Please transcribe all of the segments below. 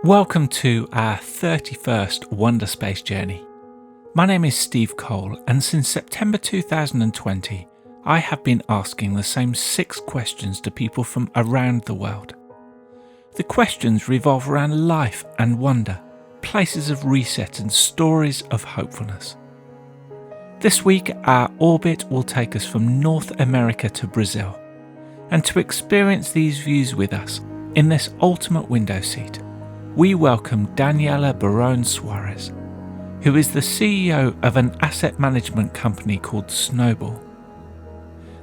Welcome to our 31st Wonderspace journey. My name is Steve Cole, and since September 2020, I have been asking the same 6 questions to people from around the world. The questions revolve around life and wonder, places of reset and stories of hopefulness. This week, our orbit will take us from North America to Brazil, and to experience these views with us in this ultimate window seat, we welcome Daniela Barone Soares, who is the CEO of an asset management company called Snowball.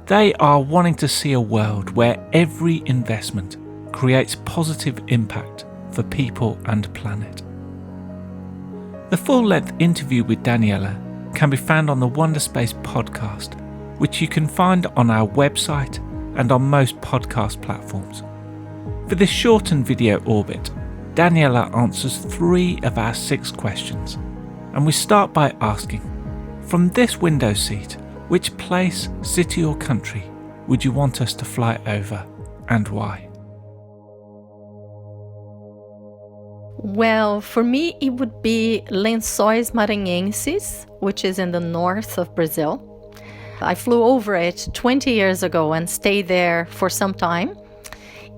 They are wanting to see a world where every investment creates positive impact for people and planet. The full-length interview with Daniela can be found on the Wonderspace Podcast, which you can find on our website and on most podcast platforms. For this shortened video orbit, Daniela answers 3 of our 6 questions, and we start by asking, from this window seat, which place, city or country would you want us to fly over and why? Well, for me, it would be Lençóis Maranhenses, which is in the north of Brazil. I flew over it 20 years ago and stayed there for some time.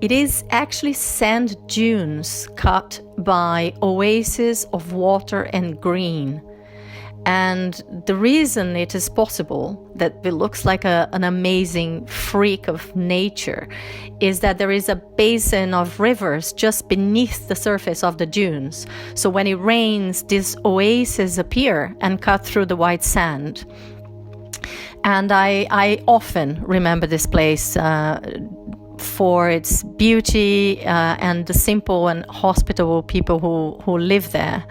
It is actually sand dunes cut by oases of water and green. And the reason it is possible that it looks like an amazing freak of nature is that there is a basin of rivers just beneath the surface of the dunes. So when it rains, these oases appear and cut through the white sand. And I often remember this place for its beauty and the simple and hospitable people who live there.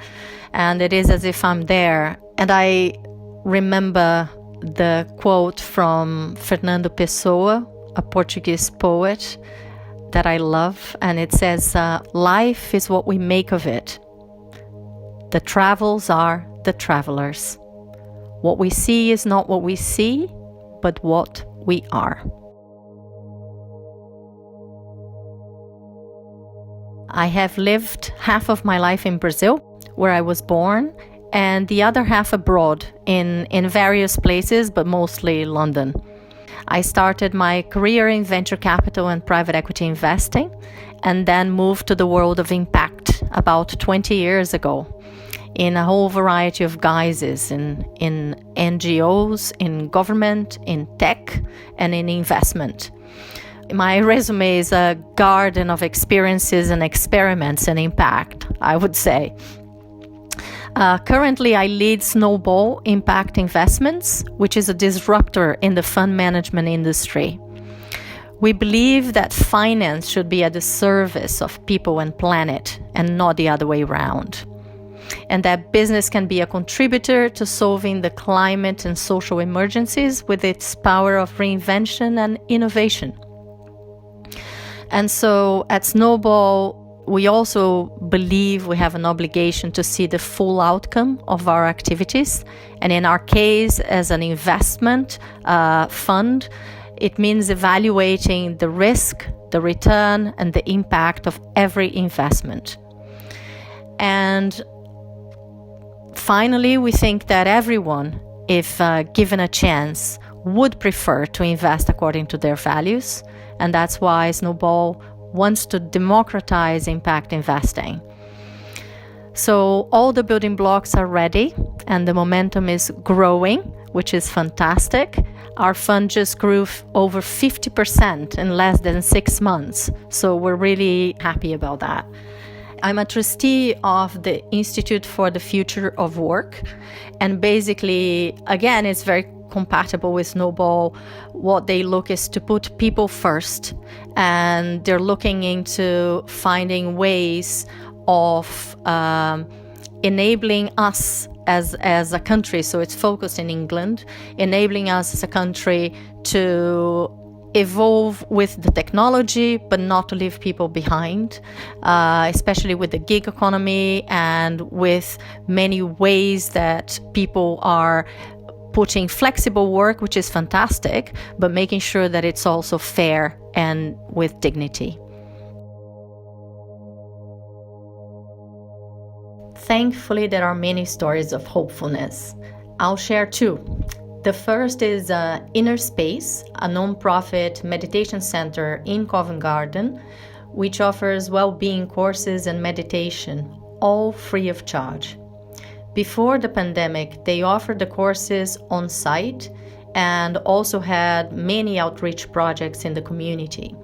And it is as if I'm there. And I remember the quote from Fernando Pessoa, a Portuguese poet that I love. And it says, life is what we make of it. The travels are the travelers. What we see is not what we see, but what we are. I have lived half of my life in Brazil, where I was born, and the other half abroad in various places, but mostly London. I started my career in venture capital and private equity investing, and then moved to the world of impact about 20 years ago in a whole variety of guises, in NGOs, in government, in tech, and in investment. My resume is a garden of experiences and experiments and impact, I would say. Currently, I lead Snowball Impact Investments, which is a disruptor in the fund management industry. We believe that finance should be at the service of people and planet and not the other way around. And that business can be a contributor to solving the climate and social emergencies with its power of reinvention and innovation. And so at Snowball, we also believe we have an obligation to see the full outcome of our activities. And in our case, as an investment fund, it means evaluating the risk, the return, and the impact of every investment. And finally, we think that everyone, if given a chance, would prefer to invest according to their values. And that's why Snowball wants to democratize impact investing. So all the building blocks are ready and the momentum is growing, which is fantastic. Our fund just grew over 50% in less than 6 months. So we're really happy about that. I'm a trustee of the Institute for the Future of Work. And basically, again, it's very compatible with Snowball. What they look is to put people first, and they're looking into finding ways of enabling us as a country. So it's focused in England, enabling us as a country to evolve with the technology, but not to leave people behind, especially with the gig economy and with many ways that people are putting flexible work, which is fantastic, but making sure that it's also fair and with dignity. thankfully there are many stories of hopefulness. I'll share two. The first is Inner Space, a non-profit meditation center in Covent Garden, which offers well-being courses and meditation, all free of charge. Before the pandemic, they offered the courses on site and also had many outreach projects in the community.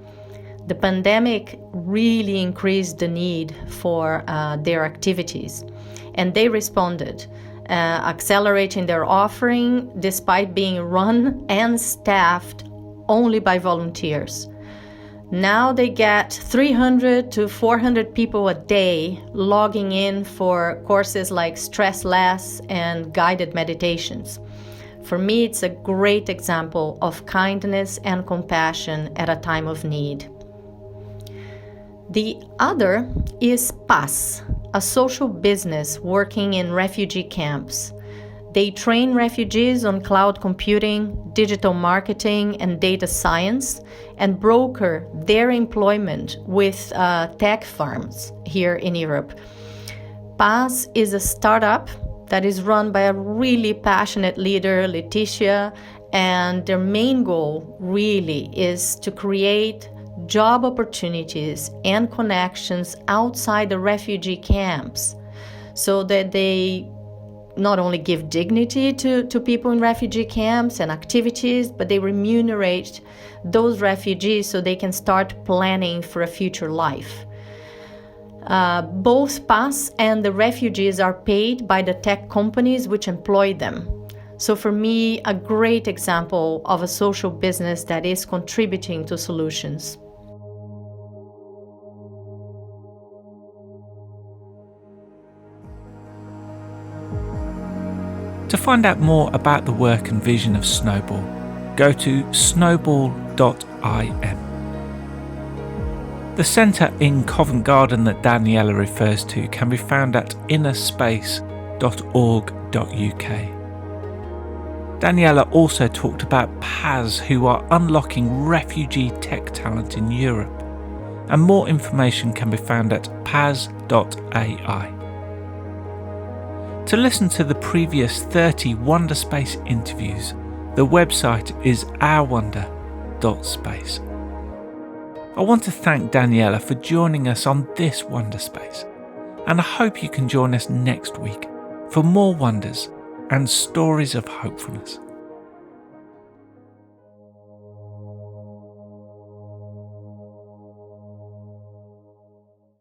The pandemic really increased the need for their activities, and they responded, accelerating their offering despite being run and staffed only by volunteers. Now they get 300 to 400 people a day logging in for courses like Stress Less and guided meditations. For me, it's a great example of kindness and compassion at a time of need. The other is PAS, a social business working in refugee camps. They train refugees on cloud computing, digital marketing, and data science, and broker their employment with tech firms here in Europe. PAS is a startup that is run by a really passionate leader, Leticia, and their main goal really is to create job opportunities and connections outside the refugee camps so that they not only give dignity to people in refugee camps and activities, but they remunerate those refugees so they can start planning for a future life. Both PAS and the refugees are paid by the tech companies which employ them. So for me, a great example of a social business that is contributing to solutions. To find out more about the work and vision of Snowball, go to snowball.im. The centre in Covent Garden that Daniela refers to can be found at innerspace.org.uk. Daniela also talked about PAS, who are unlocking refugee tech talent in Europe, and more information can be found at paz.ai. To listen to the previous 30 Wonderspace interviews, the website is ourwonder.space. I want to thank Daniela for joining us on this Wonderspace, and I hope you can join us next week for more wonders and stories of hopefulness.